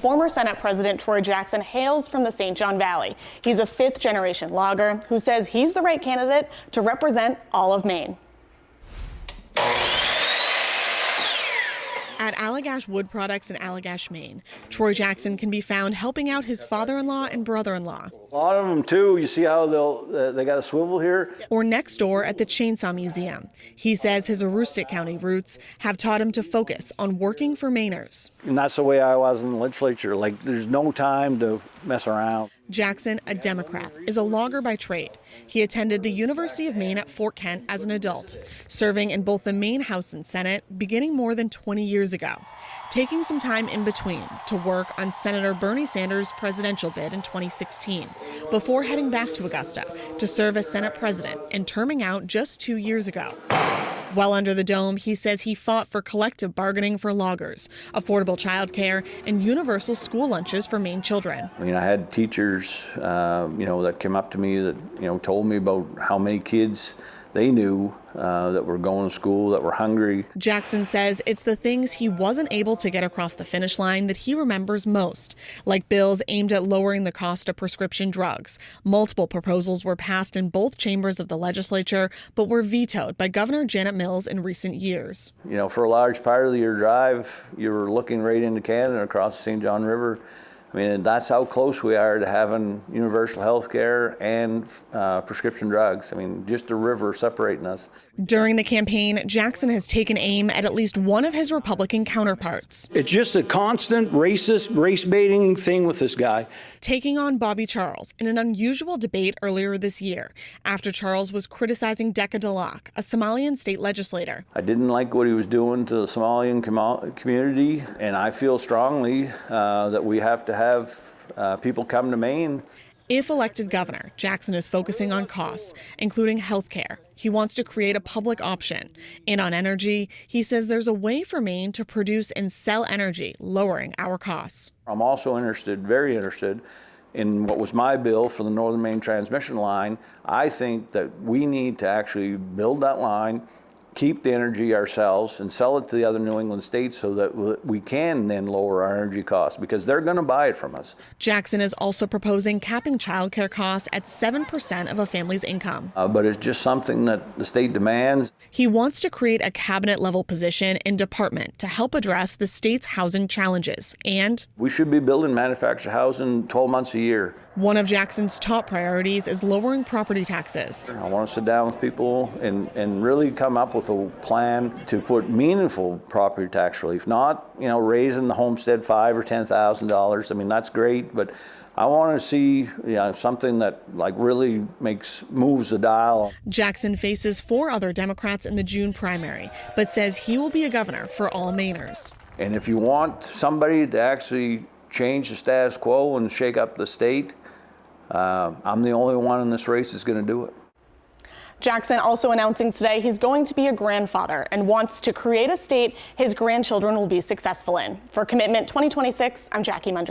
Former Senate President Troy Jackson hails from the St. John Valley. He's a fifth-generation logger who says he's the right candidate to represent all of Maine. At Allagash Wood Products in Allagash, Maine, Troy Jackson can be found helping out his father-in-law and brother-in-law. A lot of them too. You see how they got a swivel here? Or next door at the Chainsaw Museum. He says his Aroostook County roots have taught him to focus on working for Mainers. And that's the way I was in the legislature. Like, there's no time to mess around. Jackson, a Democrat, is a logger by trade. He attended the University of Maine at Fort Kent as an adult, serving in both the Maine House and Senate beginning more than 20 years ago, taking some time in between to work on Senator Bernie Sanders' presidential bid in 2016, before heading back to Augusta to serve as Senate president and terming out just 2 years ago. While under the dome, he says he fought for collective bargaining for loggers, affordable childcare, and universal school lunches for Maine children. I mean, I had teachers, that came up to me that, told me about how many kids they knew that were going to school, that were hungry. Jackson says it's the things he wasn't able to get across the finish line that he remembers most, like bills aimed at lowering the cost of prescription drugs. Multiple proposals were passed in both chambers of the legislature, but were vetoed by Governor Janet Mills in recent years. For a large part of your drive, you were looking right into Canada across the St. John River. I mean, that's how close we are to having universal health care and prescription drugs. I mean, just a river separating us. During the campaign, Jackson has taken aim at least one of his Republican counterparts. It's just a constant racist, race-baiting thing with this guy. Taking on Bobby Charles in an unusual debate earlier this year, after Charles was criticizing Decca Delac, a Somalian state legislator. I didn't like what he was doing to the Somalian community, and I feel strongly that we have to have people come to Maine. If elected governor, Jackson is focusing on costs, including health care. He wants to create a public option. And on energy, he says there's a way for Maine to produce and sell energy, lowering our costs. I'm also very interested, in what was my bill for the Northern Maine transmission line. I think that we need to actually build that line, keep the energy ourselves, and sell it to the other New England states so that we can then lower our energy costs, because they're going to buy it from us. Jackson is also proposing capping childcare costs at 7% of a family's income. But it's just something that the state demands. He wants to create a cabinet-level position and department to help address the state's housing challenges. And we should be building manufactured housing 12 months a year. One of Jackson's top priorities is lowering property taxes. I want to sit down with people and really come up with a plan to put meaningful property tax relief, not raising the homestead $5,000 or $10,000. I mean, that's great, but I want to see something that really moves the dial. Jackson faces 4 other Democrats in the June primary, but says he will be a governor for all Mainers. And if you want somebody to actually change the status quo and shake up the state, I'm the only one in this race that's going to do it. Jackson also announcing today he's going to be a grandfather and wants to create a state his grandchildren will be successful in. For Commitment 2026, I'm Jackie Mundry.